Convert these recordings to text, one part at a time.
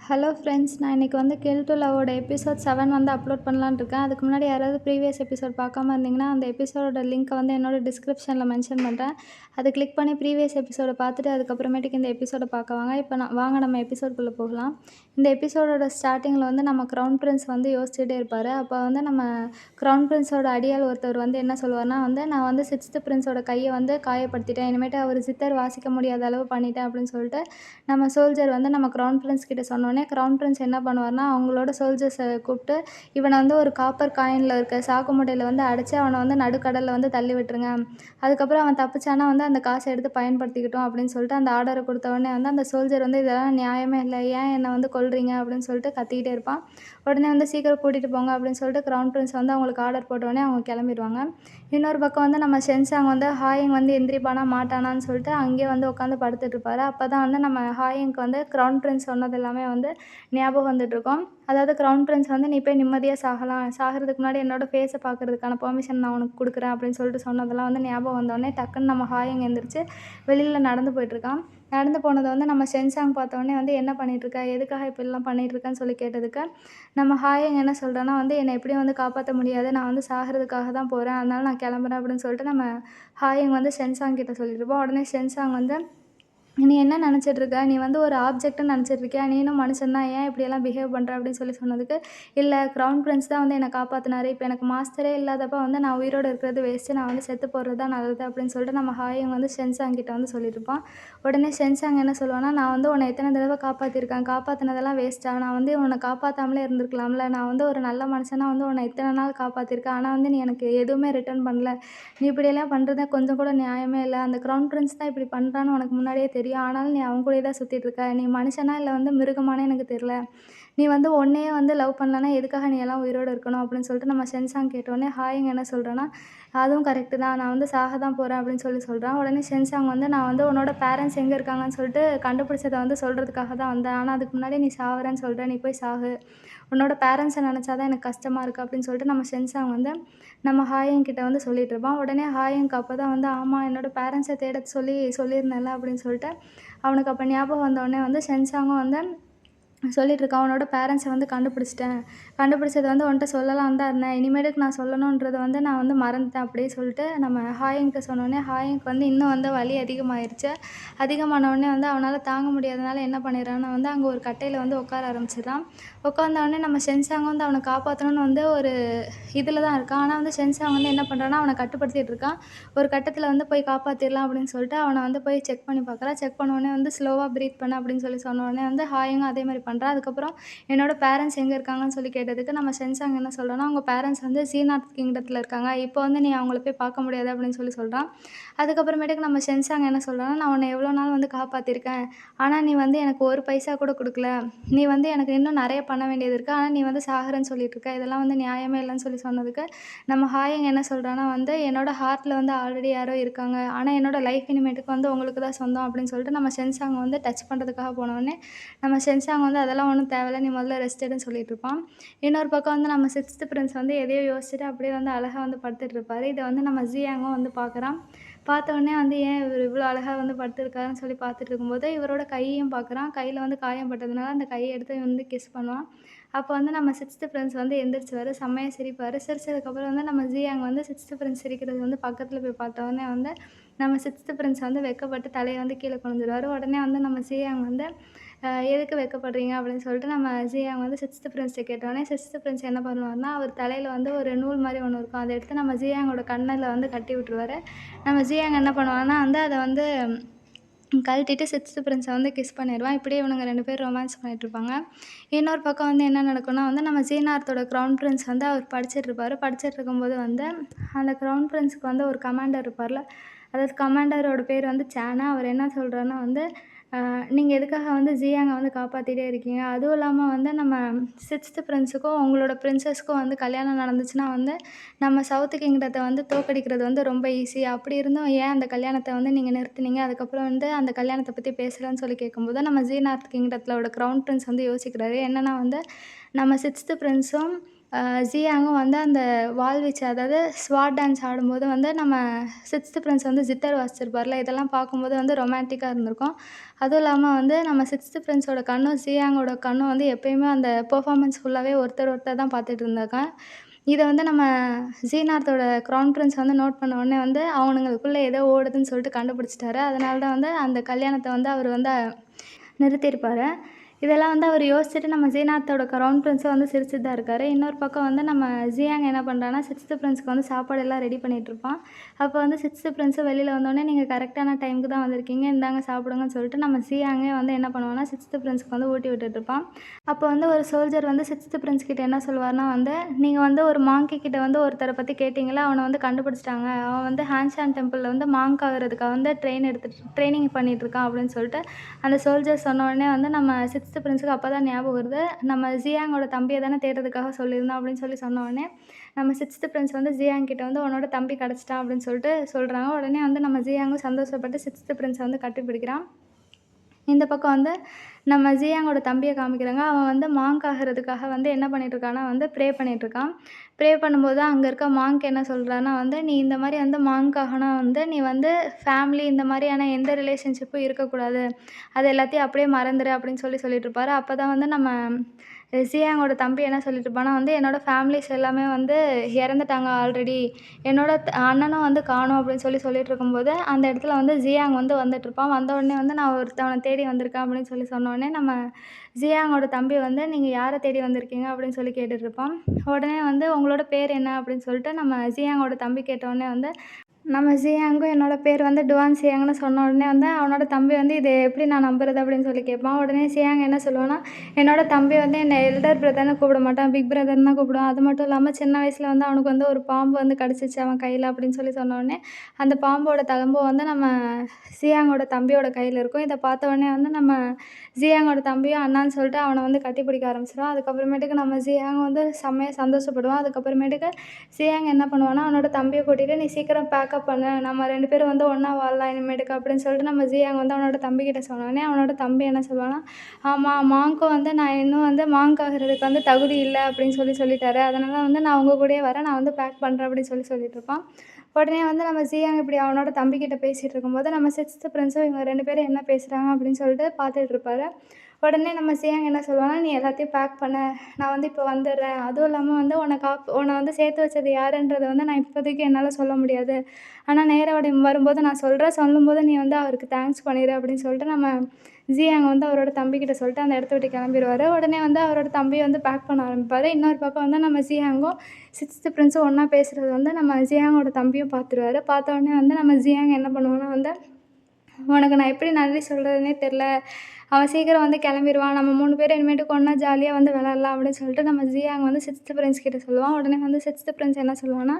Hello friends, நான் இன்றைக்கி வந்து கில் டு லவ்வோட எபிசோட் 7 வந்து அப்லோட் பண்ணலான்னு இருக்கேன். அதுக்கு முன்னாடி யாராவது ப்ரீவியஸ் எபிசோட் பார்க்காம இருந்தீங்கன்னா, அந்த எபிசோடோட லிங்க்கை வந்து என்னோட டிஸ்கிரிப்ஷனில் மென்ஷன் பண்ணுறேன். அதை கிளிக் பண்ணி ப்ரீவியஸ் எபிசோடை பார்த்துட்டு அதுக்கப்புறமேட்டுக்கு இந்த எபிசோடை பார்க்க வாங்க. இப்போ வாங்க நம்ம எபிசோட்குள்ளே போகலாம். இந்த எபிசோடோட ஸ்டார்டிங்கில் வந்து நம்ம க்ரௌன் பிரின்ஸ் வந்து யோசிச்சுட்டே இருப்பார். அப்போ வந்து நம்ம க்ரௌன் பிரின்ஸோட அடியாள் ஒருத்தர் வந்து என்ன சொல்லுவார்னா வந்து, நான் வந்து 6th பிரின்ஸோட கையை வந்து காயப்படுத்திட்டேன், இனிமேட்டு அவர் சித்தர் வாசிக்க முடியாத அளவு பண்ணிட்டேன் அப்படின்னு சொல்லிட்டு நம்ம சோல்ஜர் வந்து நம்ம க்ரௌன் பிரின்ஸ் கிட்ட சொன்னோன்னே க்ரௌன் பிரின்ஸ் என்ன பண்ணுவார்னா, அவங்களோட சோல்ஜர்ஸை கூப்பிட்டு, இவனை வந்து ஒரு காப்பர் காயினில் இருக்க சாக்கு மூட்டையில் வந்து அடைச்சி அவனை வந்து நடுக்கடலில் வந்து தள்ளி விட்டுருங்க. அதுக்கப்புறம் அவன் தப்பிச்சானா வந்து அந்த காசை எடுத்து பயன்படுத்திக்கிட்டோம் அப்படின்னு சொல்லிட்டு அந்த ஆர்டரை கொடுத்தவொடனே வந்து அந்த சோல்ஜர் வந்து இதெல்லாம் நியாயமே இல்லை, ஏன் என்னை வந்து கொல்றீங்க அப்படின்னு சொல்லிட்டு கத்திக்கிட்டே இருப்பான். உடனே வந்து சீக்கிரம் கூட்டிகிட்டு போங்க அப்படின்னு சொல்லிட்டு க்ரௌன் பிரின்ஸ் வந்து அவங்களுக்கு ஆர்டர் போட்டோடனே அவங்க கிளம்பிடுவாங்க. இன்னொரு பக்கம் வந்து நம்ம ஷென்சாங் வந்து ஹாயிங் வந்து எந்திரிப்பானா மாட்டானான்னு சொல்லிட்டு அங்கேயே வந்து உட்காந்து படுத்துட்டு இருப்பாரு. அப்போ தான் வந்து நம்ம ஹாயிங்க்கு வந்து க்ரௌன் பிரின்ஸ் சொன்னது எல்லாமே வந்து ஞாபகம் வந்துட்டுருக்கும். அதாவது க்ரௌன் பிரின்ஸ் வந்து, நீ போய் நிம்மதியாக சாகலாம், சாகிறதுக்கு முன்னாடி என்னோடய ஃபேஸை பார்க்குறதுக்கான பெர்மிஷன் நான் உனக்கு கொடுக்குறேன் அப்படின்னு சொல்லிட்டு சொன்னதெல்லாம் வந்து ஞாபகம் வந்தோடனே டக்குன்னு நம்ம ஹாயிங் எந்திரிச்சு வெளியில் நடந்து போயிட்டுருக்கான். நடந்து போனதை வந்து நம்ம ஷென்சாங் பார்த்தோன்னே வந்து, என்ன பண்ணிகிட்ருக்க, எதுக்காக இப்படிலாம் பண்ணிகிட்ருக்கன்னு சொல்லி கேட்டதுக்கு நம்ம ஹாயிங் என்ன சொல்கிறேன்னா வந்து, என்னை எப்படியும் வந்து காப்பாற்ற முடியாது, நான் வந்து சாகிறதுக்காக தான் போகிறேன், அதனால நான் கிளம்புறேன் அப்படின்னு சொல்லிட்டு நம்ம ஹாயிங் வந்து ஷென்சாங் கிட்ட சொல்லிட்டுருப்போம். உடனே ஷென்சாங் வந்து, நீ என்ன நினச்சிட்ருக்க, நீ வந்து ஒரு ஆப்ஜெக்ட்டுன்னு நினச்சிட்ருக்கியா, நீனும் மனுஷன் தான், ஏன் இப்படியெல்லாம் பிஹேவ் பண்ணுற அப்படின்னு சொல்லி சொன்னதுக்கு, இல்லை க்ரௌன் பிரின்ஸ் தான் வந்து என்னை காப்பாற்றினாரு, இப்போ எனக்கு மாஸ்டரே இல்லாதப்போ வந்து நான் உயிரோடு இருக்கிறது வேஸ்ட்டு, நான் வந்து செத்து போகிறது தான் நல்லது அப்படின்னு சொல்லிட்டு நம்ம ஹாயிங் வந்து ஷென்சாங் கிட்ட வந்து சொல்லியிருப்பான். உடனே ஷென்சாங் என்ன சொல்லுவான்னா, நான் வந்து உன்னை எத்தனை தடவை காப்பாற்றிருக்கேன், காப்பாற்றினதெல்லாம் வேஸ்ட்டா, நான் வந்து உன்னை காப்பாற்றாமலே இருந்திருக்கலாம்ல, நான் வந்து ஒரு நல்ல மனுஷனாக வந்து உன்னை இத்தனை நாள் காப்பாற்றிருக்கேன், ஆனால் வந்து நீ எனக்கு எதுவுமே ரிட்டர்ன் பண்ணல, நீ இப்படியெல்லாம் பண்ணுறது கொஞ்சம் கூட நியாயமே இல்லை, அந்த க்ரௌன் பிரின்ஸ் தான் இப்படி பண்ணுறான்னு உனக்கு முன்னாடியே தெரியும், ஆனாலும் நீ அவங்க கூடயே தான் சுற்றிட்டுருக்க, நீ மனுஷனா இல்லை வந்து மிருகமானே எனக்கு தெரில, நீ வந்து உன்னையே வந்து லவ் பண்ணலன்னா எதுக்காக நீ எல்லாம் உயிரோடு இருக்கணும் அப்படின்னு சொல்லிட்டு நம்ம ஷென்சாங் கேட்டோடனே ஹாயிங் என்ன சொல்கிறேன்னா, அதுவும் கரெக்டு தான், நான் வந்து சாக தான் போகிறேன் அப்படின்னு சொல்கிறான். உடனே ஷென்சாங் வந்து, நான் வந்து உன்னோட பேரண்ட்ஸ் எங்கே இருக்காங்கன்னு சொல்லிட்டு கண்டுபிடிச்சதை வந்து சொல்கிறதுக்காக தான் வந்தேன், ஆனால் அதுக்கு முன்னாடி நீ சாகுறேன்னு சொல்கிற, நீ போய் சாகு, உன்னோட பேரண்ட்ஸை நினச்சா தான் எனக்கு கஷ்டமாக இருக்குது அப்படின்னு சொல்லிட்டு நம்ம ஷென்சாங் வந்து நம்ம ஹாயிங் கிட்ட வந்து சொல்லிட்டு இருப்பான். உடனே ஹாயிங்க்கு அப்போ தான் வந்து, ஆமாம் என்னோடய பேரண்ட்ஸை தேட சொல்லியிருந்தேன்ல அப்படின்னு சொல்லிட்டு அவனுக்கு அப்போ ஞாபகம் வந்தோடனே வந்து ஷென்சாங்கும் வந்து சொல்லிகிட்ருக்கான், அவனோட பேரண்ட்ஸை வந்து கண்டுபிடிச்சிட்டேன், கண்டுபிடிச்சது வந்து உன்கிட்ட சொல்லலாம் தான் இருந்தேன், இனிமேட்டுக்கு நான் சொல்லணுன்றதை வந்து நான் வந்து மறந்துட்டேன் அப்படியே சொல்லிட்டு நம்ம ஹாயிங்க்கிட்ட சொன்னோடனே ஹாயிங்க்கு வந்து இன்னும் வந்து வலி அதிகமாகிருச்சு. அதிகமானோடனே வந்து அவனால் தாங்க முடியாதனால என்ன பண்ணிடுறான்னா வந்து அங்கே ஒரு கட்டையில் வந்து உட்கார ஆரம்பிச்சிடறான். உட்காந்தோடனே நம்ம ஷென்சாங் வந்து அவனை காப்பாற்றணும்னு வந்து ஒரு இதில் தான் இருக்கான். ஆனால் வந்து ஷென்சாங் வந்து என்ன பண்ணுறான்னா அவனை கட்டுப்படுத்திகிட்டு இருக்கான். ஒரு கட்டத்தில் வந்து போய் காப்பாற்றிடலாம் அப்படின்னு சொல்லிட்டு அவனை வந்து போய் செக் பண்ணி பார்க்குறான். செக் பண்ணோடனே வந்து ஸ்லோவாக ப்ரீத் பண்ண அப்படின்னு சொல்லி சொன்னோடனே வந்து ஹாயிங்கும் அதே மாதிரி பண்ணுறான். அதுக்கப்புறம் என்னோட பேரண்ட்ஸ் எங்கே இருக்காங்கன்னு சொல்லி கேட்டதுக்கு நம்ம ஷென்சாங் என்ன சொல்கிறோன்னா, அவங்க பேரண்ட்ஸ் வந்து சீனார்த் கிங்டத்தில் இருக்காங்க, இப்போ வந்து நீ அவங்கள போய் பார்க்க முடியாது அப்படின்னு சொல்லி சொல்கிறான். அதுக்கப்புறமேட்டுக்கு நம்ம ஷென்சாங் என்ன சொல்கிறோன்னா, நான் உன்னை எவ்வளோ நாள் வந்து காப்பாற்றிருக்கேன், ஆனால் நீ வந்து எனக்கு ஒரு பைசா கூட கொடுக்கல, நீ வந்து எனக்கு இன்னும் நிறைய பண்ண வேண்டியது இருக்குது, ஆனால் நீ வந்து சாகுறேன்னு சொல்லிட்டுருக்க, இதெல்லாம் வந்து நியாயமே இல்லைன்னு சொல்லி சொன்னதுக்கு நம்ம ஹாயிங் என்ன சொல்கிறான்னா வந்து, என்னோட ஹார்ட்டில் வந்து ஆல்ரெடி யாரோ இருக்காங்க, ஆனால் என்னோட லைஃப் இனிமேட்டுக்கு வந்து உங்களுக்கு தான் சொந்தம் அப்படின்னு சொல்லிட்டு நம்ம ஷென்சாங் வந்து டச் பண்ணுறதுக்காக போனோடனே நம்ம ஷென்சாங் வந்து, அதெல்லாம் ஒன்றும் தேவையில்ல, நீ முதல்ல ரெஸ்ட் எடுன்னு சொல்லிட்டு இருப்பான். இன்னொரு பக்கம் வந்து நம்ம 6th பிரின்ஸ் வந்து எதையோ யோசிச்சுட்டு அப்படியே வந்து அழகாக வந்து படுத்துட்டு இருப்பாரு. இதை வந்து நம்ம ஜியாங்கும் வந்து பார்க்குறான். பார்த்தோன்னே வந்து, ஏன் இவர் இவ்வளோ அழகாக வந்து படுத்துருக்காருன்னு சொல்லி பார்த்துட்டு இருக்கும்போது இவரோட கையையும் பார்க்குறான். கையில் வந்து காயம் பட்டதுனால அந்த கையை எடுத்து வந்து கிஸ் பண்ணுவான். அப்போ வந்து நம்ம 6th பிரின்ஸ் வந்து எந்திரிச்சுவாரு, செம்மையாக சிரிப்பார். சிரிச்சதுக்கப்புறம் வந்து நம்ம ஜியாங் வந்து 6th பிரின்ஸ் சிரிக்கிறது வந்து பக்கத்தில் போய் பார்த்தோன்னே வந்து நம்ம 6th பிரின்ஸ் வந்து வெட்கப்பட்டு தலையை வந்து கீழே குனிஞ்சிருவாரு. உடனே வந்து நம்ம ஜியாங் வந்து, எதுக்கு வெட்கப்படுறீங்க அப்படின்னு சொல்லிட்டு நம்ம ஜியாங் வந்து 6th பிரின்ஸ்ட்ட கேட்டோடனே 6th பிரின்ஸ் என்ன பண்ணுவாருன்னா, அவர் தலையில் வந்து ஒரு நூல் மாதிரி ஒன்று இருக்கும், அதை எடுத்து நம்ம ஜியாங்கோட கண்ணில் வந்து கட்டி விட்டுருவாரு. நம்ம ஜியாங் என்ன பண்ணுவான்னா வந்து அதை வந்து கழட்டிட்டு 6th பிரின்ஸை வந்து கிஸ் பண்ணிடுவான். இப்படியே இவனுங்க 2 பேரும் ரொமான்ஸ் பண்ணிகிட்ருப்பாங்க. இன்னொரு பக்கம் வந்து என்ன நடக்கும்னா வந்து நம்ம சீனார்த்தோட க்ரௌன் பிரின்ஸ் வந்து அவர் படிச்சிட்ருப்பாரு. படிச்சிட்ருக்கும்போது வந்து அந்த க்ரௌன் பிரின்ஸுக்கு வந்து ஒரு கமாண்டர் இருப்பார்ல, அதாவது கமாண்டரோட பேர் வந்து சேனா. அவர் என்ன சொல்கிறாருன்னா வந்து, நீங்கள் எதுக்காக வந்து ஜியாங்கை வந்து காப்பாற்றிட்டே இருக்கீங்க, அதுவும் இல்லாமல் வந்து நம்ம 6th பிரின்ஸுக்கும் உங்களோட பிரின்சஸ்க்கும் வந்து கல்யாணம் நடந்துச்சுன்னா வந்து நம்ம சவுத் கிங்டத்தை வந்து தோற்கடிக்கிறது வந்து ரொம்ப ஈஸி, அப்படி இருந்தும் ஏன் அந்த கல்யாணத்தை வந்து நீங்கள் நிறுத்துனீங்க, அதுக்கப்புறம் வந்து அந்த கல்யாணத்தை பற்றி பேசலன்னு சொல்லி கேட்கும்போது நம்ம ஜீனார்த் கிங்டத்தோட க்ரௌன் பிரின்ஸ் வந்து யோசிக்கிறாரு. என்னென்னா வந்து நம்ம 6th பிரின்ஸும் ஜியாங்கும் வந்து அந்த வாள்வீச்சு அதாவது ஸ்வாட் டான்ஸ் ஆடும்போது வந்து நம்ம 6த் பிரின்ஸ் வந்து ஜித்தர் வாசிச்சிருப்பார்ல, இதெல்லாம் பார்க்கும்போது வந்து ரொமான்டிக்கா இருந்திருக்கும். அதுவும் இல்லாம வந்து நம்ம 6த் பிரின்ஸோட கண்ணும், ஜியாங்கோட கண்ணும் வந்து எப்பயுமே அந்த பெர்ஃபார்மன்ஸ் ஃபுல்லாவே ஒருத்தர் ஒருத்தர் தான் பார்த்துட்டு இருந்தாங்க. இத வந்து நம்ம ஜீனாத்தோட க்ரவுன் பிரின்ஸ் வந்து நோட் பண்ண உடனே வந்து அவனுங்களுக்குள்ள ஏதோ ஓடுதுன்னு சொல்லிட்டு கண்டுபிடிச்சிட்டாரு. அதனால தான் வந்து அந்த கல்யாணத்த வந்து அவர் வந்து நிறுத்தியிருப்பாரு. இதெல்லாம் வந்து அவர் யோசிச்சுட்டு நம்ம ஜீனாத்தோட க்ரவுன் பிரின்ஸும் வந்து சிரிச்சுட்டு தான் இருக்காரு. இன்னொரு பக்கம் வந்து நம்ம ஜியாங் என்ன பண்ணுறான்னா 6த் பிரின்ஸ்க்கு வந்து சாப்பாடு எல்லாம் ரெடி பண்ணிகிட்ருப்பான். அப்போ வந்து 6த் பிரின்ஸு வெளியில் வந்தோடனே நீங்கள் கரெக்டான டைமுக்கு தான் வந்திருக்கீங்க, இந்தாங்க சாப்பிடுங்கன்னு சொல்லிட்டு நம்ம ஜியாங்கே வந்து என்ன பண்ணுவான்னா 6த் பிரின்ஸ்க்கு வந்து ஊட்டி விட்டுட்ருப்பான். அப்போ வந்து ஒரு சோல்ஜர் வந்து 6த் பிரின்ஸ் கிட்ட என்ன சொல்லுவார்னா வந்து, நீங்கள் வந்து ஒரு மாங்கி கிட்ட வந்து ஒருத்தரை பற்றி கேட்டிங்களா, அவனை வந்து கண்டுபிடிச்சிட்டாங்க. அவன் வந்து ஹான்ஷான் டெம்பிளில் வந்து மாங்க் ஆகுறதுக்காக வந்து ட்ரைனிங் பண்ணிகிட்ருக்கான் அப்படின்னு சொல்லிட்டு அந்த சோல்ஜர் சொன்ன உடனே வந்து நம்ம 6த் பிரின்ஸுக்கு அப்போ தான் ஞாபகம் வருது. நம்ம ஜியாங்கோட தம்பிய தானே தேடுறதுக்காக சொல்லியிருந்தோம் அப்படின்னு சொன்ன உடனே, நம்ம 6த் பிரின்ஸ் வந்து ஜியாங் கிட்ட வந்து உன்னோட தம்பி கிடச்சிட்டான் அப்படின்னு சொல்லிட்டு சொல்கிறாங்க. உடனே வந்து நம்ம ஜியாங்கும் சந்தோஷப்பட்டு 6த் பிரின்ஸை வந்து கட்டிப்பிடிக்கிறான். இந்த பக்கம் வந்து நம்ம ஜியாங்கோட தம்பியை காமிக்கிறாங்க. அவன் வந்து மாங்க் ஆகுறதுக்காக வந்து என்ன பண்ணிகிட்ருக்கான்னா வந்து ப்ரே பண்ணிகிட்ருக்கான். ப்ரே பண்ணும்போது அங்கே இருக்க மாங்க் என்ன சொல்கிறான்னா வந்து, நீ இந்த மாதிரி வந்து மாங்க் ஆகனா வந்து நீ வந்து ஃபேமிலி இந்த மாதிரியான எந்த ரிலேஷன்ஷிப்பும் இருக்கக்கூடாது. அது எல்லாத்தையும் அப்படியே மறந்துரு அப்படின்னு சொல்லிட்டுருப்பாரு. அப்போ தான் வந்து நம்ம ஜியாங்கோட தம்பி என்ன சொல்லிட்டுருப்பான்னா வந்து, என்னோடய ஃபேமிலிஸ் எல்லாமே வந்து இறந்துட்டாங்க ஆல்ரெடி. என்னோட அண்ணனும் வந்து காணோம் அப்படின்னு சொல்லிட்டு இருக்கும்போது, அந்த இடத்துல வந்து ஜியாங் வந்து வந்துட்டுருப்பான். வந்த உடனே வந்து நான் ஒருத்தவனை தேடி வந்திருக்கேன் அப்படின்னு சொன்ன உடனே நம்ம ஜியாங்கோட தம்பி வந்து, நீங்கள் யாரை தேடி வந்திருக்கீங்க அப்படின்னு சொல்லி கேட்டுட்ருப்பான். உடனே வந்து உங்களோட பேர் என்ன அப்படின்னு சொல்லிட்டு நம்ம ஜியாங்கோட தம்பி கேட்டவுடனே வந்து நம்ம ஜியாங்கும் என்னோட பேர் வந்து டுவான் சியாங்னு சொன்ன உடனே வந்து அவனோட தம்பி வந்து இதை எப்படி நான் நம்புறது அப்படின்னு சொல்லி கேட்பான். உடனே சியாங் என்ன சொல்லுவான்னா, என்னோட தம்பி வந்து என்னை எல்டர் பிரதர்னு கூப்பிட மாட்டான், பிக் பிரதர்னு தான் கூப்பிடுவான். அது மட்டும் இல்லாமல் சின்ன வயசில் வந்து அவனுக்கு வந்து ஒரு பாம்பு வந்து கடிச்சிச்சு அவன் கையில் அப்படின்னு சொன்ன உடனே அந்த பாம்போட தழும்பு வந்து நம்ம ஜியாங்கோட தம்பியோட கையில் இருக்கும். இதை பார்த்த உடனே வந்து நம்ம ஜியாங்கோட தம்பியும் அண்ணான்னு சொல்லிட்டு அவனை வந்து கட்டிப்பிடிக்க ஆரம்பிச்சிடுவான். அதுக்கப்புறமேட்டுக்கு நம்ம ஜியாங் வந்து செம்மையாக சந்தோஷப்படுவான். அதுக்கப்புறமேட்டுக்கு ஜியாங் என்ன பண்ணுவான்னா, அவனோட தம்பியை கூட்டிகிட்டு நீ சீக்கிரம் பேக்கப் பண்ணு, நம்ம 2 பேரும் வந்து ஒன்றா வாழலாம் இனிமேட்டுக்கு அப்படின்னு சொல்லிட்டு நம்ம ஜியாங் வந்து அவனோட தம்பிக்கிட்ட சொன்னோடனே அவனோட தம்பி என்ன சொல்லுவான்னா, ஆமாம் மாங்க்கும் வந்து நான் இன்னும் வந்து மாங்க் ஆகுறதுக்கு வந்து தகுதி இல்லை அப்படின்னு சொல்லிட்டாரு. அதனால் வந்து நான் உங்கள் கூடயே வரேன், நான் வந்து பேக் பண்ணுறேன் அப்படின்னு சொல்லிட்டுருப்பான். உடனே வந்து நம்ம ஜியாங் இப்படி அவனோட தம்பிக்கிட்ட பேசிகிட்டு இருக்கும்போது நம்ம 6த் பிரின்ஸும் இவங்க 2 பேரும் என்ன பேசுகிறாங்க அப்படின்னு சொல்லிட்டு பார்த்துட்ருப்பாரு. உடனே நம்ம சியாங் என்ன சொல்லுவான்னா, நீ எல்லாத்தையும் பேக் பண்ணு, நான் வந்து இப்போ வந்துடுறேன். அதுவும் இல்லாமல் வந்து உன்னை வந்து சேர்த்து வச்சது யாருன்றத வந்து நான் இப்போதைக்கு என்னால் சொல்ல முடியாது. ஆனால் நேரம் வரும்போது நான் சொல்கிறேன். சொல்லும்போது நீ வந்து அவருக்கு தேங்க்ஸ் பண்ணிடு அப்படின்னு சொல்லிட்டு நம்ம ஜியாங் வந்து அவரோட தம்பிக்கிட்ட சொல்லிட்டு அந்த இடத்த விட்டு கிளம்பிருவாரு. உடனே வந்து அவரோட தம்பி வந்து பேக் பண்ண ஆரம்பிப்பார். இன்னொரு பக்கம் வந்து நம்ம ஜியாங்கும் 6த் பிரின்ஸும் ஒன்றா பேசுகிறது வந்து நம்ம ஜியாங்கோட தம்பியும் பார்த்துருவாரு. பார்த்த உடனே வந்து நம்ம ஜியாங் என்ன பண்ணுவோன்னா வந்து, உனக்கு நான் எப்படி நன்றி சொல்கிறதுனே தெரில, அவன் சீக்கிரம் வந்து கிளம்பிருவான், நம்ம 3 பேரும் இனிமேட்டுக்கு ஒன்றா ஜாலியாக வந்து விளையாடலாம் அப்படின்னு சொல்லிட்டு நம்ம ஜியாங் வந்து 6த் பிரின்ஸ் கிட்ட சொல்லுவான். உடனே வந்து 6த் பிரின்ஸ் என்ன சொல்லுவான்னா,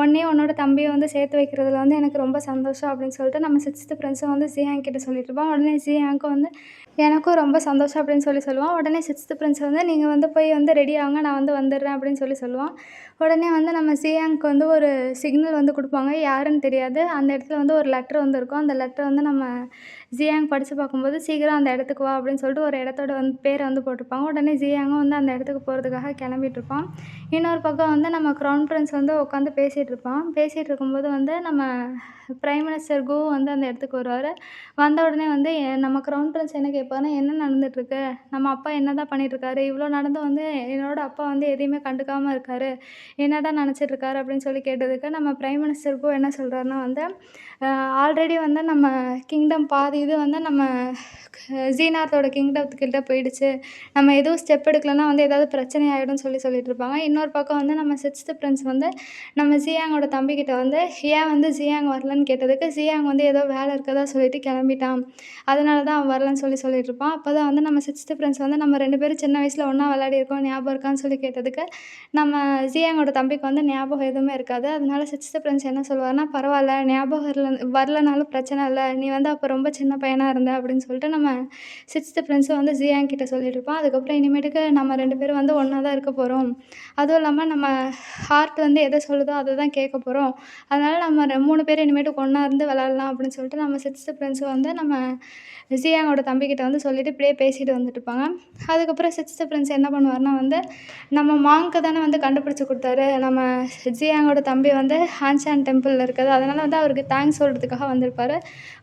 உன்னையும் உன்னோட தம்பியை வந்து சேர்த்து வைக்கிறதுல வந்து எனக்கு ரொம்ப சந்தோஷம் அப்படின்னு சொல்லிட்டு நம்ம 6த் பிரின்ஸும் வந்து ஜியாங் கிட்ட சொல்லிட்டுருப்பான். உடனே ஜியாங்க்கும் வந்து எனக்கும் ரொம்ப சந்தோஷம் அப்படின்னு சொல்லுவான். உடனே 6த் பிரின்ஸ் வந்து நீங்கள் வந்து போய் வந்து ரெடி ஆகுங்க, நான் வந்து வந்துடுறேன் அப்படின்னு சொல்லுவான். உடனே வந்து நம்ம ஜியாங்க்கு வந்து ஒரு சிக்னல் வந்து கொடுப்பாங்க, யாருன்னு தெரியாது. அந்த இடத்துல வந்து ஒரு லெட்டர் வந்து இருக்கும். அந்த லெட்டர் வந்து நம்ம ஜியாங் படித்து பார்க்கும்போது சீக்கிரம் அந்த இடத்துக்கு வா அப்படின்னு சொல்லிட்டு ஒரு இடத்தோட வந்து பேரை வந்து போட்டிருப்பாங்க. உடனே ஜியாங்கும் வந்து அந்த இடத்துக்கு போகிறதுக்காக கிளம்பிட்டுருப்பான். இன்னொரு பக்கம் வந்து நம்ம க்ரவுன் பிரின்ஸ் வந்து உட்காந்து பேசிகிட்டு இருப்பான். பேசிகிட்டு இருக்கும்போது வந்து நம்ம பிரைம் மினிஸ்டர் கு வந்து அந்த இடத்துக்கு வருவார். வந்த உடனே வந்து நம்ம க்ரவுன் பிரின்ஸ் என்ன கேட்பாருன்னா, என்ன நடந்துகிட்ருக்கு, நம்ம அப்பா என்ன தான் பண்ணிகிட்ருக்காரு, இவ்வளோ நடந்து வந்து என்னோட அப்பா வந்து எதையுமே கண்டுக்காமல் இருக்காரு, என்ன தான் நினச்சிட்ருக்காரு அப்படின்னு கேட்டதுக்கு நம்ம பிரைம் மினிஸ்டர் கு என்ன சொல்கிறாருன்னா வந்து, ஆல்ரெடி வந்து நம்ம கிங்டம் பாதி இது வந்து நம்ம ஜீனாத்தோட கிங்டத்துக்கிட்ட போயிடுச்சு, நம்ம எதுவும் ஸ்டெப் எடுக்கலன்னா வந்து ஏதாவது பிரச்சனை ஆகிடும்னு சொல்லிட்டுருப்பாங்க. இன்னொரு பக்கம் வந்து நம்ம 6த் பிரின்ஸ் வந்து நம்ம ஜியாங்கோட தம்பிக்கிட்ட வந்து ஏன் வந்து ஜியாங் வரலன்னு கேட்டதுக்கு, ஜியாங் வந்து ஏதோ வேலை இருக்கதா சொல்லிட்டு கிளம்பிட்டான், அதனால தான் அவன் வரலன்னு சொல்லிட்டுருப்பான். அப்போ தான் வந்து நம்ம 6த் பிரின்ஸ் வந்து நம்ம 2 பேரும் சின்ன வயசில் ஒன்றா விளையாடிருக்கோம், ஞாபகம் இருக்கான்னு கேட்டதுக்கு, நம்ம ஜியாங்கோட தம்பிக்கு வந்து ஞாபகம் எதுவுமே இருக்காது. அதனால 6த் பிரின்ஸ் என்ன சொல்லுவாருன்னா, பரவாயில்ல ஞாபகம் வரலனாலும் பிரச்சனை இல்லை, நீ வந்து அப்போ ரொம்ப சின்ன சின்ன பையனாக இருந்த அப்படின்னு சொல்லிட்டு நம்ம 6th பிரின்ஸும் வந்து ஜியாங் கிட்ட சொல்லிட்டு இருப்பான். அதுக்கப்புறம் இனிமேட்டுக்கு நம்ம 2 பேரும் வந்து ஒண்ணா தான் இருக்க போகிறோம். அதுவும் இல்லாமல் நம்ம ஹார்ட் வந்து எதை சொல்லுதோ அதை தான் கேட்க போகிறோம். அதனால் நம்ம 3 பேரும் இனிமேட்டுக்கு ஒன்றா இருந்து விளாட்லாம் அப்படின்னு சொல்லிட்டு நம்ம 6th பிரின்ஸும் வந்து நம்ம ஜியாங்கோட தம்பிக்கிட்ட வந்து சொல்லிட்டு இப்படியே பேசிட்டு வந்துட்டுருப்பாங்க. அதுக்கப்புறம் 6th பிரின்ஸ் என்ன பண்ணுவார்னா வந்து நம்ம மாங்க்கு தானே வந்து கண்டுபிடிச்சு கொடுத்தாரு. நம்ம ஜியாங்கோட தம்பி வந்து ஹான்சான் டெம்பிளில் இருக்குது. அதனால் வந்து அவருக்கு தேங்க்ஸ் சொல்கிறதுக்காக வந்திருப்பாரு.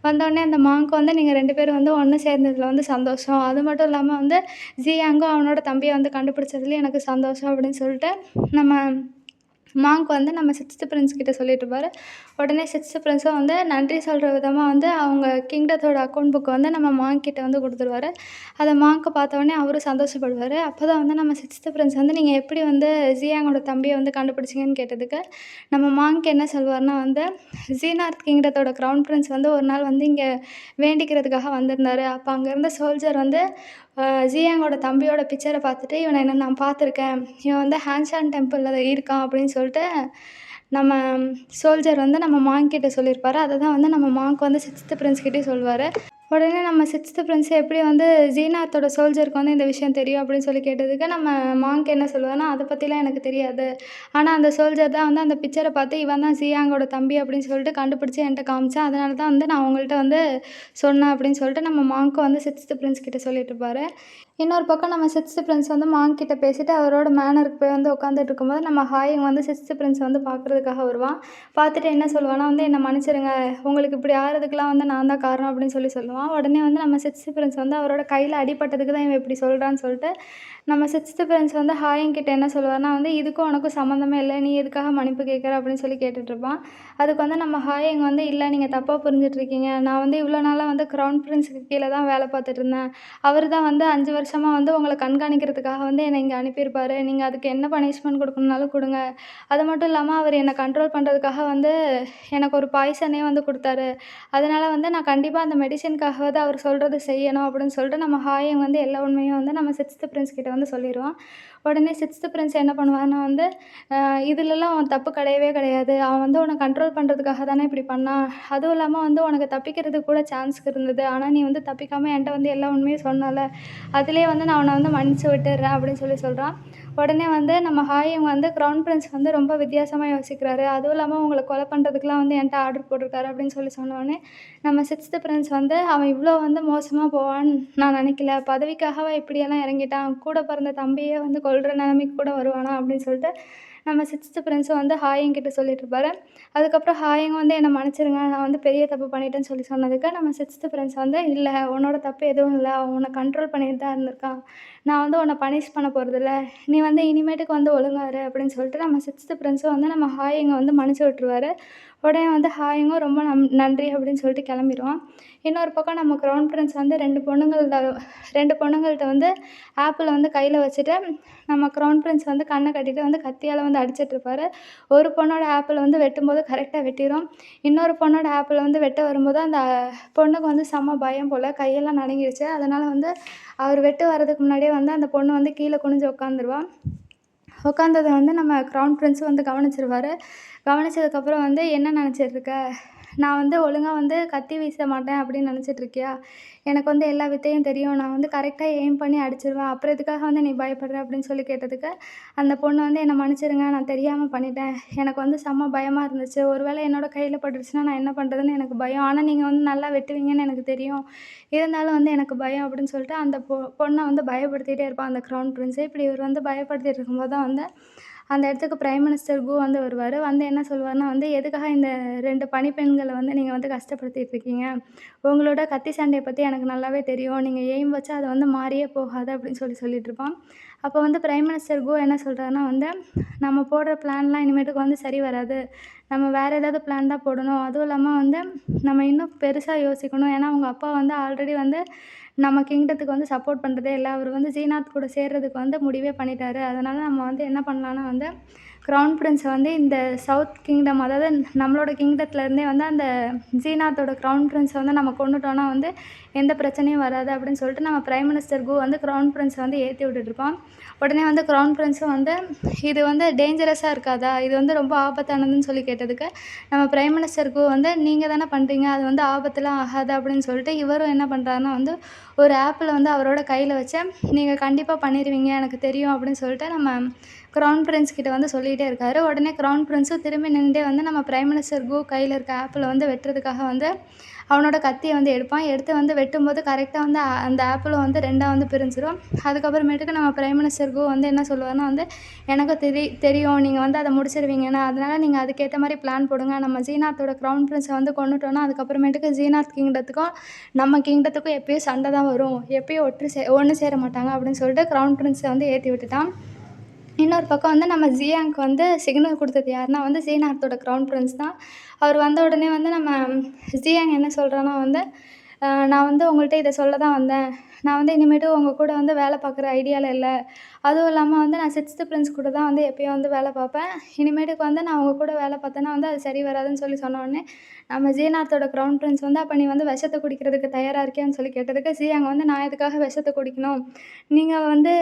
வந்தோடனே அந்த மாங்க்கு வந்து நீங்கள் 2 பேரும் வந்து ஒன்று சேர்ந்ததில் வந்து சந்தோஷம். அது மட்டும் இல்லாமல் வந்து ஜியாங்கும் அவனோட தம்பியை வந்து கண்டுபிடிச்சதுல எனக்கு சந்தோஷம் அப்படின்னு சொல்லிட்டு நம்ம மாங்க் வந்து நம்ம 6th பிரின்ஸ் கிட்ட சொல்லிட்டுருப்பாரு. உடனே 6th பிரின்ஸும் வந்து நன்றி சொல்கிற விதமாக வந்து அவங்க கிங்டத்தோட அக்கௌண்ட் புக் வந்து நம்ம மாங்க் கிட்ட வந்து கொடுத்துருவாரு. அதை மாங்க்கை பார்த்தோன்னே அவரும் சந்தோஷப்படுவார். அப்போ தான் வந்து நம்ம 6th பிரின்ஸ் வந்து நீங்கள் எப்படி வந்து ஜியாங்கோட தம்பியை வந்து கண்டுபிடிச்சிங்கன்னு கேட்டதுக்கு நம்ம மாங்க் என்ன சொல்வார்னா வந்து ஜீனார்த் கிங்டத்தோட க்ரௌன் பிரின்ஸ் வந்து ஒரு நாள் வந்து இங்கே வேண்டிக்கிறதுக்காக வந்திருந்தாரு. அப்போ அங்கே இருந்த சோல்ஜர் வந்து ஜியாங்கோட தம்பியோட பிக்சரை பார்த்துட்டு இவனை நான் பார்த்துருக்கேன், இவன் வந்து ஹான்சான் டெம்பிளில் இருக்கான் அப்படின்னு சொல்லிட்டு நம்ம சோல்ஜர் வந்து நம்ம மாங்க் கிட்ட சொல்லியிருப்பாரு. அதை தான் வந்து நம்ம மாங்க் வந்து 6th பிரின்ஸ் கிட்டேயும் சொல்வார். உடனே நம்ம 6th பிரின்ஸ் எப்படி வந்து ஜீனாத்தோட சோல்ஜருக்கு வந்து இந்த விஷயம் தெரியும் அப்படின்னு சொல்லி கேட்டதுக்கு நம்ம மாங்க் என்ன சொல்லுவார்னா அதை பற்றிலாம் எனக்கு தெரியாது. ஆனால் அந்த சோல்ஜர் தான் வந்து அந்த பிக்சரை பார்த்து இவன் தான் ஜியாங்கோட தம்பி அப்படின்னு சொல்லிட்டு கண்டுபிடிச்சி என்கிட்ட காமிச்சேன். அதனால தான் வந்து நான் அவங்கள்ட்ட வந்து சொன்னேன் அப்படின்னு சொல்லிட்டு நம்ம மாங்க்கும் வந்து 6th பிரின்ஸ் கிட்ட சொல்லிட்டுருப்பாரு. இன்னொரு பக்கம் நம்ம 6th பிரின்ஸ் வந்து மாங்க் கிட்ட பேசிட்டு அவரோட மேனருக்கு போய் வந்து உட்காந்துட்டு இருக்கும்போது நம்ம ஹாயிங் வந்து 6th பிரின்ஸ் வந்து பார்க்குறதுக்காக வருவான். பார்த்துட்டு என்ன சொல்லுவான்னா வந்து என்னை மன்னிச்சிடுங்க, உங்களுக்கு இப்படி ஆகிறதுக்கெலாம் வந்து நான் தான் காரணம் அப்படின்னு சொல்லுவான். உடனே வந்து நம்ம 6th பிரின்ஸ் வந்து அவரோட கையில் அடிபட்டதுக்கு தான் இவன் இப்படி சொல்கிறான்னு சொல்லிட்டு நம்ம 6th பிரின்ஸ் வந்து ஹாயிங் கிட்ட என்ன சொல்லுவார்னா வந்து இதுக்கும் உனக்கும் சம்மந்தமே இல்லை, நீ எதுக்காக மன்னிப்பு கேட்குற அப்படின்னு சொல்லி கேட்டுட்ருப்பான். அதுக்கு வந்து நம்ம ஹாயிங் வந்து இல்லை நீங்கள் தப்பாக புரிஞ்சிட்ருக்கீங்க, நான் வந்து இவ்வளோ நாளாக வந்து க்ரௌன் பிரின்ஸுக்கு கீழே தான் வேலை பார்த்துட்டு இருந்தேன். அவர் தான் வந்து 5 வருஷமாக வந்து உங்களை கண்காணிக்கிறதுக்காக வந்து என்னை இங்கே அனுப்பியிருப்பாரு. நீங்கள் அதுக்கு என்ன பனிஷ்மெண்ட் கொடுக்கணுன்னாலும் கொடுங்க. அது மட்டும் இல்லாமல் அவர் என்னை கண்ட்ரோல் பண்ணுறதுக்காக வந்து எனக்கு ஒரு பாய்சனே வந்து கொடுத்தாரு. அதனால் வந்து நான் கண்டிப்பாக அந்த மெடிசனுக்காகவாவது அவர் சொல்கிறது செய்யணும் அப்படின்னு சொல்லிட்டு நம்ம ஹாயிங் வந்து எல்லா உண்மையும் வந்து நம்ம 6th பிரின்ஸ் கிட்ட வந்து சொல்லிடுவான். உடனே 6th பிரின்ஸ் என்ன பண்ணுவான்னா வந்து இதுலலாம் அவன் தப்பு கிடையவே கிடையாது, அவன் வந்து உன்னை கண்ட்ரோல் பண்ணுறதுக்காக தானே இப்படி பண்ணான். அதுவும் இல்லாமல் வந்து உனக்கு தப்பிக்கிறதுக்கு கூட சான்ஸ் இருந்தது, ஆனால் நீ வந்து தப்பிக்காமல் என்கிட்ட வந்து எல்லா உண்மையும் சொன்னால, அதுலேயே வந்து நான் அவனை வந்து மன்னிச்சு விட்டுடுறேன் அப்படின்னு சொல்கிறான். உடனே வந்து நம்ம ஹாயிங் வந்து க்ரௌன் பிரின்ஸ் வந்து ரொம்ப வித்தியாசமாக யோசிக்கிறாரு. அதுவும் இல்லாமல் உங்களை கொலை பண்ணுறதுக்குலாம் வந்து என்கிட்ட ஆர்டர் போட்டிருக்காரு அப்படின்னு சொன்னோடனே நம்ம 6th பிரின்ஸ் வந்து அவன் இவ்வளோ வந்து மோசமாக போவான்னு நான் நினைக்கல, பதவிக்காகவா இப்படியெல்லாம் இறங்கிட்டான், கூட பிறந்த தம்பியே வந்து கொல்கிற நிலைமைக்கு கூட வருவானா அப்படின்னு சொல்லிட்டு நம்ம 6th பிரின்ஸும் வந்து ஹாயிங் கிட்ட சொல்லிட்டுருப்பாரு. அதுக்கப்புறம் ஹாயிங் வந்து என்னை மன்னிச்சிடுங்க, நான் வந்து பெரிய தப்பு பண்ணிட்டேன்னு சொன்னதுக்கு நம்ம 6th பிரின்ஸ் வந்து இல்லை உன்னோட தப்பு எதுவும் இல்லை, அவன் உன்னை கண்ட்ரோல் பண்ணிட்டு தான் இருந்திருக்கான், நான் வந்து உன்னை பனிஷ் பண்ண போகிறதில்ல, நீ வந்து இனிமேட்டுக்கு வந்து ஒழுங்காரு அப்படின்னு சொல்லிட்டு நம்ம 6th பிரின்ஸும் வந்து நம்ம ஹாயிங்கை வந்து மன்னிச்சு விட்டுருவாரு. உடனே வந்து ஹாயிங்கும் ரொம்ப நன்றி அப்படின்னு சொல்லிட்டு கிளம்பிடுவான். இன்னொரு பக்கம் நம்ம க்ரௌன் பிரின்ஸ் வந்து 2 பொண்ணுங்கள்ட்ட வந்து ஆப்பிளை வந்து கையில் வச்சுட்டு நம்ம க்ரௌன் பிரின்ஸ் வந்து கண்ணை கட்டிட்டு வந்து கத்தியால் வந்து அடிச்சிட்ருப்பாரு. ஒரு பொண்ணோட ஆப்பிள் வந்து வெட்டும்போது கரெக்டாக வெட்டிடும். இன்னொரு பொண்ணோட ஆப்பிள் வந்து வெட்ட வரும்போது அந்த பொண்ணுக்கு வந்து செம்ம பயம் போல், கையெல்லாம் நடுங்கிடுச்சு. அதனால் வந்து அவர் வெட்டு வர்றதுக்கு முன்னாடியே வந்து அந்த பொண்ணு வந்து கீழே குனிஞ்சு உட்காந்துருவான். உட்காந்ததை வந்து நம்ம க்ரௌன் பிரின்ஸும் வந்து கவனிச்சிருவார். கவனிச்சதுக்கப்புறம் வந்து என்ன நினச்சிட்ருக்க, நான் வந்து ஒழுங்காக வந்து கத்தி வீச மாட்டேன் அப்படின்னு நினச்சிட்ருக்கியா, எனக்கு வந்து எல்லா வித்தையும் தெரியும், நான் வந்து கரெக்டாக எய்ம் பண்ணி அடிச்சிருவேன், அப்புறம் எதுக்காக வந்து நீ பயப்படுற அப்படின்னு சொல்லி கேட்டதுக்கு அந்த பொண்ணு வந்து என்னை மன்னிச்சிடுங்க, நான் தெரியாமல் பண்ணிட்டேன், எனக்கு வந்து செம்ம பயமாக இருந்துச்சு, ஒருவேளை என்னோடய கையில் பட்டுருச்சுன்னா நான் என்ன பண்ணுறதுன்னு எனக்கு பயம், ஆனால் நீங்கள் வந்து நல்லா வெட்டுவீங்கன்னு எனக்கு தெரியும், இருந்தாலும் வந்து எனக்கு பயம் அப்படின்னு சொல்லிட்டு அந்த பொண்ணை வந்து பயப்படுத்திகிட்டே இருப்பான் அந்த க்ரௌன் பிரின்ஸு. இப்படி இவர் வந்து பயப்படுத்திட்டு இருக்கும்போது தான் வந்து அந்த இடத்துக்கு பிரைம் மினிஸ்டர் கு வந்து வருவார். வந்து என்ன சொல்லுவார்னா வந்து எதுக்காக இந்த 2 பணிப்பெண்களை வந்து நீங்கள் வந்து கஷ்டப்படுத்திட்டு இருக்கீங்க, உங்களோட கத்தி சண்டையை பற்றி எனக்கு நல்லாவே தெரியும், நீங்கள் எய்ம் வச்சா அது வந்து மாறியே போகாது அப்படின்னு சொல்லிட்டுருப்பான். அப்போ வந்து பிரைம் மினிஸ்டர் கு என்ன சொல்கிறாருன்னா வந்து நம்ம போடுற பிளான்லாம் இனிமேட்டுக்கு வந்து சரி வராது, நம்ம வேறு ஏதாவது பிளான் தான் போடணும், அதுவும் இல்லாமல் வந்து நம்ம இன்னும் பெருசாக யோசிக்கணும், ஏன்னா உங்கள் அப்பா வந்து ஆல்ரெடி வந்து நம்ம கிங்டத்துக்கு வந்து சப்போர்ட் பண்ணுறதே இல்லை, அவர் வந்து ஜீனாத் கூட சேர்றதுக்கு வந்து முடிவே பண்ணிட்டாரு, அதனால் நம்ம வந்து என்ன பண்ணலான்னா வந்து க்ரௌன் பிரின்ஸை வந்து இந்த சவுத் கிங்டம், அதாவது நம்மளோட கிங்டத்துலேருந்தே வந்து அந்த ஜீனாத்தோட க்ரௌன் பிரின்ஸை வந்து நம்ம கொண்டுட்டோன்னா வந்து எந்த பிரச்சனையும் வராது அப்படின்னு சொல்லிட்டு நம்ம பிரைம் மினிஸ்டர் கு வந்து க்ரௌன் பிரின்ஸை வந்து ஏற்றி விட்டுட்ருப்பான். உடனே வந்து க்ரௌன் பிரின்ஸும் வந்து இது வந்து டேஞ்சரஸாக இருக்காதா, இது வந்து ரொம்ப ஆபத்தானதுன்னு சொல்லி கேட்டதுக்கு நம்ம பிரைம் மினிஸ்டர் கு வந்து நீங்கள் தானே பண்ணுறீங்க, அது வந்து ஆபத்துலாம் ஆகாது அப்படின்னு சொல்லிட்டு இவரும் என்ன பண்ணுறாருன்னா வந்து ஒரு ஆப்பில் வந்து அவரோட கையில் வச்சு நீங்கள் கண்டிப்பாக பண்ணிடுவீங்க எனக்கு தெரியும் அப்படின்னு சொல்லிட்டு நம்ம க்ரௌன் பிரின்ஸ் கிட்ட வந்து சொல்லிகிட்டே இருக்காரு. உடனே க்ரௌன் பிரின்ஸும் திரும்பி நின்றுட்டே வந்து நம்ம பிரைம் மினிஸ்டர் கு கையில் இருக்க ஆப்பில் வந்து வெட்டுறதுக்காக வந்து அவனோட கத்தியை வந்து எடுப்பான். எடுத்து வந்து வெட்டும்போது கரெக்டாக வந்து அந்த ஆப்பிளும் வந்து 2ஆக வந்து பிரிஞ்சிடும். அதுக்கப்புறமேட்டுக்கு நம்ம பிரைம் மினிஸ்டர் கு வந்து என்ன சொல்லுவார்னா வந்து எனக்கு தெரியும் நீங்கள் வந்து அதை முடிச்சிடுவீங்கன்னு, அதனால் நீங்கள் அதுக்கேற்ற மாதிரி பிளான் போடுங்க. நம்ம ஜீனாத்தோட க்ரௌன் பிரின்ஸை வந்து கொண்டுட்டோன்னா அதுக்கப்புறமேட்டுக்கு ஜீனாத் கிங்டத்துக்கும் நம்ம கிங்டத்துக்கும் எப்பயும் சண்டை தான் வரும், எப்பயும் ஒன்று சேர மாட்டாங்க அப்படின்னு சொல்லிட்டு க்ரௌன் பிரின்ஸை வந்து ஏற்றி விட்டுட்டான். இன்னொரு பக்கம் வந்து நம்ம ஜியாங்க்கு வந்து சிக்னல் கொடுத்தது யாருன்னா வந்து ஜீனாத்தோட க்ரௌன் பிரின்ஸ் தான். அவர் வந்த உடனே வந்து நம்ம ஜியாங் என்ன சொல்கிறான்னா வந்து நான் வந்து உங்கள்கிட்ட இதை சொல்ல தான் வந்தேன், நான் வந்து இனிமேட்டு உங்கள் கூட வந்து வேலை பார்க்குற ஐடியாவில் இல்லை, அதுவும் இல்லாமல் வந்து நான் 6th பிரின்ஸ் கூட தான் வந்து எப்பயும் வந்து வேலை பார்ப்பேன், இனிமேட்டுக்கு வந்து நான் உங்கள் கூட வேலை பார்த்தேன்னா வந்து அது சரி வராதுன்னு சொல்லி சொன்ன உடனே நம்ம ஜீனாத்தோட க்ரௌன் பிரின்ஸ் வந்து அப்போ நீ வந்து விஷத்தை குடிக்கிறதுக்கு தயாராக இருக்கியான்னு சொல்லி கேட்டதுக்கு ஜியாங் வந்து நான் எதுக்காக விஷத்தை குடிக்கணும், நீங்கள் வந்து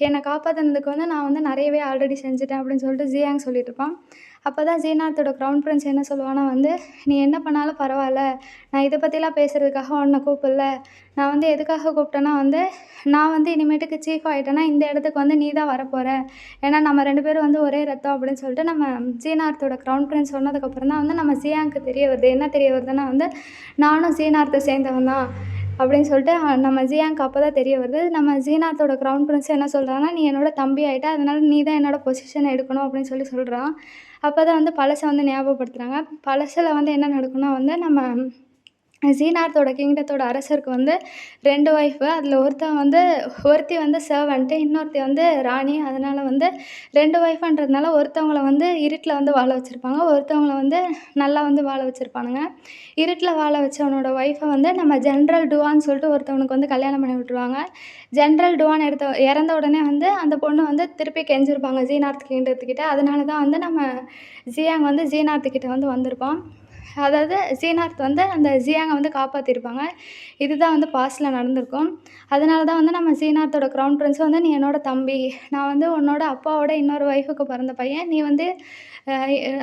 என்னை காப்பாற்றினதுக்கு வந்து நான் வந்து நிறையவே ஆல்ரெடி செஞ்சுட்டேன் அப்படின்னு சொல்லிட்டு ஜியாங் சொல்லிட்டு இருப்பான். அப்போ தான் ஜீனாத்தோட க்ரௌன் பிரின்ஸ் என்ன சொல்லுவான்னா வந்து நீ என்ன பண்ணாலும் பரவாயில்ல, நான் இதை பற்றிலாம் பேசுகிறதுக்காக உன்னை கூப்பிடல, நான் வந்து எதுக்காக கூப்பிட்டேன்னா வந்து நான் வந்து இனிமேட்டுக்கு சீஃப் ஆகிட்டேன்னா இந்த இடத்துக்கு வந்து நீ தான் வரப்போகிற, ஏன்னா நம்ம 2 பேரும் வந்து ஒரே ரத்தம் அப்படின்னு சொல்லிட்டு நம்ம ஜீனாத்தோட க்ரௌன் பிரின்ஸ் சொன்னதுக்கப்புறம் தான் வந்து நம்ம ஜியாங்க்கு தெரிய வருது. என்ன தெரிய வருதுன்னா வந்து நானும் ஜீனாத்தை சேர்ந்தவன் தான் அப்படின்னு சொல்லிட்டு நம்ம ஜியாங்க்கு அப்போ தான் தெரிய வருது. நம்ம ஜீனாத்தோட க்ரௌன் பிரின்ஸ் என்ன சொல்கிறாங்கன்னா நீ என்னோட தம்பி ஆகிட்ட, அதனால நீ தான் என்னோட பொசிஷனை எடுக்கணும் அப்படின்னு சொல்கிறான். அப்போ தான் வந்து பழசை வந்து ஞாபகப்படுத்துகிறாங்க. பழசில் வந்து என்ன நடக்கும்னா வந்து நம்ம ஜீனாத்தோட கிங்டத்தோட அரசருக்கு வந்து 2 ஒய்ஃபு, அதில் ஒருத்தி வந்து சர்வெண்ட்டு, இன்னொருத்தி வந்து ராணி. அதனால் வந்து 2 ஒய்ஃபுன்றதுனால ஒருத்தவங்கள வந்து இருட்டில் வந்து வாழ வச்சுருப்பாங்க, ஒருத்தவங்கள வந்து நல்லா வந்து வாழ வச்சுருப்பானுங்க. இருட்டில் வாழ வச்சவனோட ஒய்ஃபை வந்து நம்ம ஜென்ரல் டுவான்னு சொல்லிட்டு ஒருத்தவனுக்கு வந்து கல்யாணம் பண்ணி விட்டுருவாங்க. ஜென்ரல் டுவான் இறந்த உடனே வந்து அந்த பொண்ணு வந்து திருப்பி கெஞ்சிருப்பாங்க ஜீனாத் கிங்டத்துக்கிட்ட. அதனால தான் வந்து நம்ம ஜியாங் வந்து ஜீனாத்துக்கிட்ட வந்து வந்திருப்பான். அதாவது ஜீனாத் வந்து அந்த ஜியாங்கை வந்து காப்பாற்றிருப்பாங்க. இதுதான் வந்து பாஸ்ட்டில் நடந்திருக்கும். அதனால தான் வந்து நம்ம ஜீனாத்தோட க்ரௌன் பிரின்ஸ் வந்து நீ என்னோட தம்பி, நான் வந்து உன்னோட அப்பாவோட இன்னொரு ஒய்ஃபுக்கு பிறந்த பையன், நீ வந்து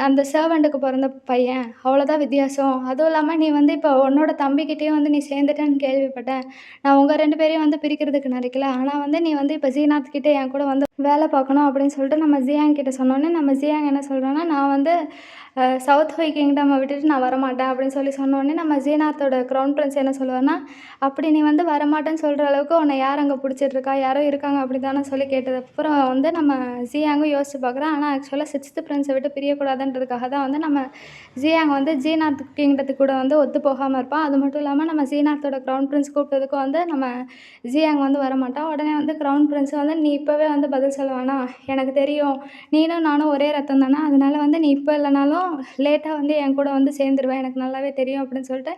அந்த சர்வெண்ட்டுக்கு பிறந்த பையன், அவ்வளோதான் வித்தியாசம். அதுவும் இல்லாமல் நீ வந்து இப்போ உன்னோட தம்பிக்கிட்டேயும் வந்து நீ சேர்ந்துட்டேன்னு கேள்விப்பட்டேன். நான் உங்கள் 2 பேரையும் வந்து பிரிக்கிறதுக்கு நினைக்கல, ஆனால் வந்து நீ வந்து இப்போ ஜீனாத் கிட்டே என் கூட வந்து வேலை பார்க்கணும் அப்படின்னு சொல்லிட்டு நம்ம ஜியாங் கிட்ட சொன்னோன்னே நம்ம ஜியாங் என்ன சொல்கிறான்னா நான் வந்து சவுத் ஹொய் கிங்டமை விட்டுட்டு நான் வரமாட்டேன் அப்படின்னு சொன்னோடனே நம்ம ஜீனாத்தோட க்ரௌன் பிரின்ஸ் என்ன சொல்லுவார்னா அப்படி நீ வந்து வரமாட்டேன்னு சொல்கிற அளவுக்கு உன்னை யார் அங்கே பிடிச்சிட்ருக்கா, யாரோ இருக்காங்க அப்படி தானே சொல்லி கேட்டதுக்கப்புறம் வந்து நம்ம ஜியாங்கும் யோசிச்சு பார்க்குறேன். ஆனால் ஆக்சுவலாக 6th பிரின்ஸை விட்டு பிரியக்கூடாதுன்றதுக்காக தான் வந்து நம்ம ஜியாங் வந்து ஜீனாத் கிங்டத்துக்கு கூட வந்து ஒத்து போகாமல் இருப்பான். அது மட்டும் இல்லாமல் நம்ம ஜீனாத்தோட க்ரௌன் பிரின்ஸ் கூப்பிட்டதுக்கும் வந்து நம்ம ஜியாங் வந்து வரமாட்டான். உடனே வந்து க்ரௌன் பிரின்ஸ் வந்து நீ இப்போவே வந்து பதில் சொல்லுவானா, எனக்கு தெரியும் நீனும் நானும் ஒரே ரத்தம் தானே, அதனால வந்து நீ இப்போ இல்லைனாலும் லேட்டாக வந்து என் கூட வந்து சேர்ந்துருவேன், எனக்கு நல்லாவே தெரியும் அப்படின்னு சொல்லிட்டு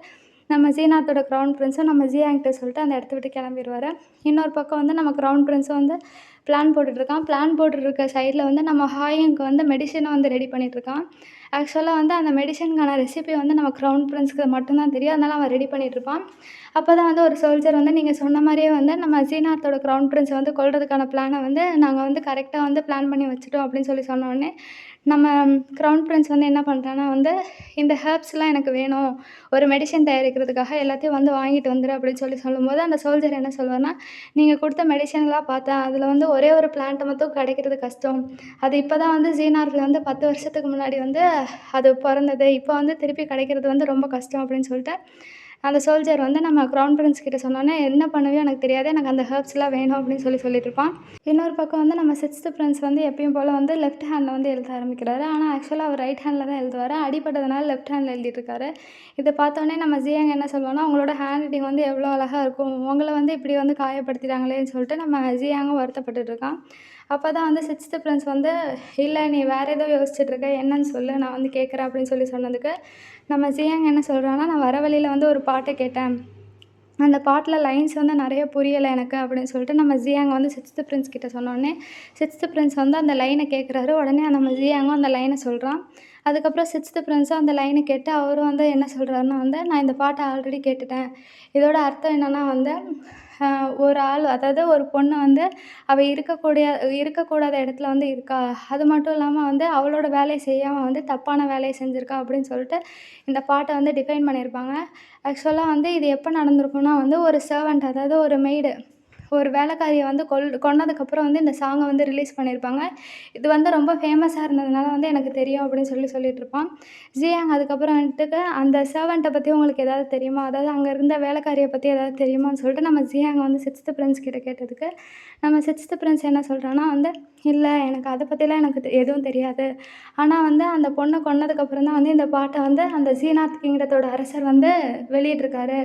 நம்ம ஜீனாத்தோட க்ரௌன் பிரின்ஸும் நம்ம ஜியாங்கிட்ட சொல்லிட்டு அந்த இடத்த விட்டு கிளம்பிடுவார். இன்னொரு பக்கம் வந்து நம்ம க்ரௌன் பிரின்ஸும் வந்து பிளான் போட்டுட்ருக்கான். பிளான் போட்டுருக்க சைடில் வந்து நம்ம ஹாயிங்க்கு வந்து மெடிசனை வந்து ரெடி பண்ணிகிட்ருக்கான். ஆக்சுவலாக வந்து அந்த மெடிசனுக்கான ரெசிபி வந்து நம்ம க்ரௌன் பிரின்ஸ்க்கு மட்டும்தான் தெரியும், அதனால் அவன் ரெடி பண்ணிகிட்ருப்பான். அப்போ தான் வந்து ஒரு சோல்ஜர் வந்து நீங்கள் சொன்ன மாதிரியே வந்து நம்ம ஜீனாத்தோட க்ரௌன் பிரின்ஸை வந்து கொல்றதுக்கான பிளானை வந்து நாங்கள் வந்து கரெக்டாக வந்து பிளான் பண்ணி வச்சுட்டோம் அப்படின்னு சொன்ன உடனே நம்ம க்ரௌன் பிரின்ஸ் வந்து என்ன பண்ணுறான்னா வந்து இந்த ஹெர்ப்ஸ்லாம் எனக்கு வேணும், ஒரு மெடிசன் தயாரிக்கிறதுக்காக எல்லாத்தையும் வந்து வாங்கிட்டு வந்துடு அப்படின்னு சொல்லும்போது அந்த சோல்ஜர் என்ன சொல்லுவார்னா நீங்கள் கொடுத்த மெடிசன்லாம் பார்த்தேன், அதில் வந்து ஒரே ஒரு பிளான்ட்டை மட்டும் கிடைக்கிறது கஷ்டம், அது இப்போ தான் வந்து ஜீனாத்தில் வந்து 10 வருஷத்துக்கு முன்னாடி வந்து அது பிறந்தது, இப்போ வந்து திருப்பி கிடைக்கிறது வந்து ரொம்ப கஷ்டம் அப்படின்னு சொல்லிட்டு அந்த சோல்ஜர் வந்து நம்ம க்ரௌன் பிரின்ஸ் கிட்ட சொன்னோன்னே என்ன பண்ணுவியோ எனக்கு தெரியாது, எனக்கு அந்த ஹெர்ப்ஸ்லாம் வேணும் அப்படின்னு சொல்லிட்டு இருப்பான். இன்னொரு பக்கம் வந்து நம்ம 6th பிரின்ஸ் வந்து எப்பயும் போல் வந்து லெஃப்ட் ஹேண்டில் வந்து எழுத ஆரம்பிக்கிறாரு. ஆனால் ஆக்சுவலாக அவர் ரைட் ஹேண்டில் தான் எழுதுவார். அடிப்பட்டதுனால லெஃப்ட் ஹேண்டில் எழுதிட்டுருக்காரு. இதை பார்த்தோன்னே நம்ம ஜியாங் என்ன சொல்லுவோன்னா உங்களோட ஹேண்ட் ரைட்டிங் வந்து எவ்வளோ அழகாக இருக்கும், உங்களை வந்து இப்படி வந்து காயப்படுத்திட்டாங்களேன்னு சொல்லிட்டு நம்ம ஜியாங்கும் வருத்தப்பட்டுருக்கான். அப்போ தான் வந்து 6th பிரின்ஸ் வந்து இல்லை நீ வேறு ஏதோ யோசிச்சுட்ருக்க, என்னன்னு சொல்லு நான் வந்து கேட்குறேன் அப்படின்னு சொன்னதுக்கு நம்ம ஜியாங் என்ன சொல்கிறான்னா நான் வர வழியில் வந்து ஒரு பாட்டை கேட்டேன், அந்த பாட்டில் லைன்ஸ் வந்து நிறைய புரியலை எனக்கு அப்படின்னு சொல்லிட்டு நம்ம ஜியாங் வந்து சிக்ஸ்த்து பிரின்ஸ் கிட்ட சொன்னோடனே சிக்ஸ்த்து பிரின்ஸ் வந்து அந்த லைனை கேட்குறாரு. உடனே நம்ம ஜியாங்கும் அந்த லைனை சொல்கிறான். அதுக்கப்புறம் சிக்ஸ்த்து பிரின்ஸும் அந்த லைனை கேட்டு அவரும் வந்து என்ன சொல்கிறாருன்னா வந்து, நான் இந்த பாட்டை ஆல்ரெடி கேட்டுட்டேன். இதோட அர்த்தம் என்னன்னா வந்து, ஒரு ஆள் அதாவது ஒரு பொண்ணு வந்து அவள் இருக்கக்கூடாத இடத்துல வந்து இருக்கா. அது மட்டும் இல்லாமல் வந்து அவளோட வேலையை செய்யாமல் வந்து தப்பான வேலையை செஞ்சுருக்கா அப்படின்னு சொல்லிட்டு இந்த பாட்டை வந்து டிஃபைன் பண்ணியிருப்பாங்க. ஆக்சுவலாக வந்து இது எப்போ நடந்திருக்கும்னா வந்து ஒரு சர்வெண்ட் அதாவது ஒரு மெய்டு ஒரு வேலைக்காரியை வந்து கொன்னதுக்கப்புறம் வந்து இந்த சாங்கை வந்து ரிலீஸ் பண்ணியிருப்பாங்க. இது வந்து ரொம்ப ஃபேமஸாக இருந்ததுனால வந்து எனக்கு தெரியும் அப்படின்னு சொல்லிட்டுருப்பான். ஜியாங் அதுக்கப்புறம் வந்துட்டு அந்த சர்வெண்ட்டை பற்றி உங்களுக்கு ஏதாவது தெரியுமா? அதாவது அங்கே இருந்த வேலைக்காரியை பற்றி ஏதாவது தெரியுமான்னு சொல்லிட்டு நம்ம ஜியாங் வந்து சிக்ஸ்த்து பிரின்ஸ் கிட்ட கேட்டதுக்கு, நம்ம சிக்ஸ்த்து பிரின்ஸ் என்ன சொல்கிறான்னா வந்து, இல்லை எனக்கு அதை பற்றிலாம் எனக்கு எதுவும் தெரியாது. ஆனால் வந்து அந்த பொண்ணை கொன்னதுக்கப்புறம் தான் வந்து இந்த பாட்டை வந்து அந்த ஜீனாத் கிங்டத்தோட அரசர் வந்து வெளியிட்டிருக்காரு.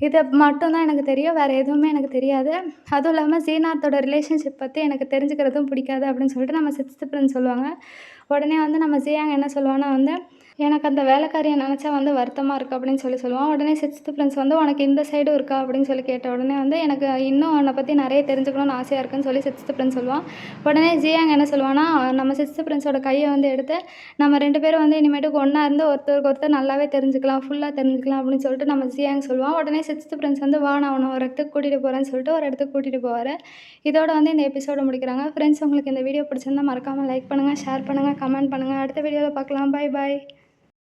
இதை மட்டும் தான் எனக்கு தெரியும். வேறு எதுவுமே எனக்கு தெரியாது. அதுவும் இல்லாமல் ஜீனாத்தோட ரிலேஷன்ஷிப் பற்றி எனக்கு தெரிஞ்சுக்கிறதும் பிடிக்காது அப்படின்னு சொல்லிட்டு நம்ம சிக்ஸ்த்து பிரின்ஸ் சொல்லுவாங்க. உடனே வந்து நம்ம ஜியாங் என்ன சொல்லுவான்னா வந்து, எனக்கு அந்த வேலைக்காரியை நினச்சா வந்து வருத்தமாக இருக்குது அப்படின்னு சொல்லுவான். உடனே சிக்ஸ்த்து பிரின்ஸ் வந்து, உனக்கு இந்த சைடும் இருக்கா அப்படின்னு சொல்லி கேட்ட உடனே வந்து, எனக்கு இன்னும் உன்னை பற்றி நிறைய தெரிஞ்சுக்கணும்னு ஆசையாக இருக்குன்னு சொல்லி சிக்ஸ்த்து பிரின்ஸ் சொல்லுவான். உடனே ஜியாங் என்ன சொல்லுவான்னா, நம்ம சிக்ஸ்த்து பிரின்ஸோட கையை வந்து எடுத்து, நம்ம 2 பேரும் வந்து இனிமேட்டுக்கு ஒன்றா இருந்து ஒருத்தருக்கு ஒருத்தர் நல்லாவே தெரிஞ்சுக்கலாம், ஃபுல்லாக தெரிஞ்சுக்கலாம் அப்படின்னு சொல்லிட்டு நம்ம ஜியாங் சொல்லுவான். உடனே சிக்ஸ்த்து பிரின்ஸ் வந்து, வா நான் உன்னை ஒரு இடத்துக்கு கூட்டிகிட்டு போகிறேன்னு சொல்லிட்டு ஒரு இடத்துக்கு கூட்டிகிட்டு போவார். இதோட வந்து இந்த எபிசோட முடிக்கிறாங்க. ஃப்ரெண்ட்ஸ் உங்களுக்கு இந்த வீடியோ பிடிச்சிருந்தா மறக்காமல் லைக் பண்ணுங்கள், ஷேர் பண்ணுங்கள், கமெண்ட் பண்ணுங்கள். அடுத்த வீடியோவில் பார்க்கலாம். பாய் பாய்.